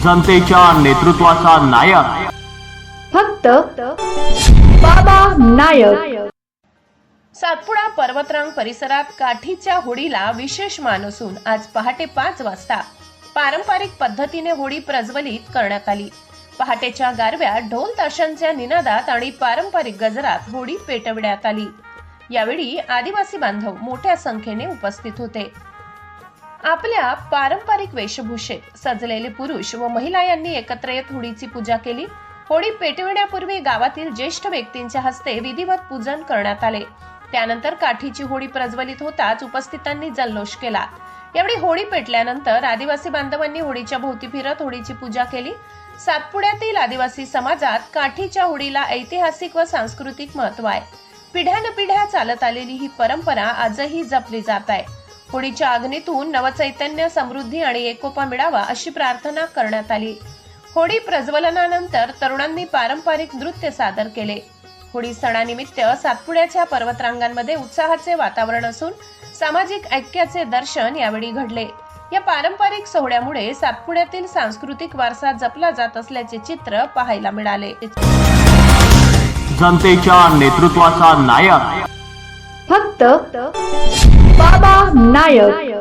जनतेच्या नेतृत्वाचा नायक फक्त बाबा नायक। सातपुडा पर्वतरांग परिसरात काठीच्या होडीला विशेष मान असून आज पहाटे 5 वाजता पारंपरिक पद्धतीने होडी प्रज्वलित करण्यात आली। पहाटेच्या गारव्या ढोल ताशांच्या निनादात आणि पारंपरिक गजरात होडी पेटवण्यात आली। यावेळी आदिवासी बांधव मोठ्या संख्येने उपस्थित होते। आपल्या पारंपरिक वेशभूषेत सजलेले पुरुष व महिला यांनी एकत्र येत होडीची पूजा केली। होडी पेटविण्यापूर्वी गावातील ज्येष्ठ व्यक्तींच्या हस्ते विधिवत पूजन करण्यात आले। त्यानंतर काठीची होडी प्रज्वलित होताच उपस्थितांनी जल्लोष केला। यावेळी होडी पेटल्यानंतर आदिवासी बांधवांनी होडीच्या भोवती फिरत होडीची पूजा केली। सातपुड्यातील आदिवासी समाजात काठीच्या होडीला ऐतिहासिक व सांस्कृतिक महत्त्व आहे। पिढ्यानपिढ्या चालत आलेली ही परंपरा आजही जपली जात आहे। होडीच्या अग्नीतून नवचैतन्य, समृद्धी आणि एकोपा मिळावा अशी प्रार्थना करण्यात आली। होडी प्रज्वलनानंतर तरुणांनी पारंपरिक नृत्य सादर केले। होडी सणानिमित्त सातपुड्याच्या पर्वतरांगांमध्ये उत्साहाचे वातावरण असून सामाजिक ऐक्याचे दर्शन यावेळी घडले। या पारंपरिक सोहळ्यामुळे सातपुड्यातील सांस्कृतिक वारसा जपला जात असल्याचे चित्र पाहायला मिळाले। जनतेच्या नेतृत्वाचा नायक फक्त बाबा नायक।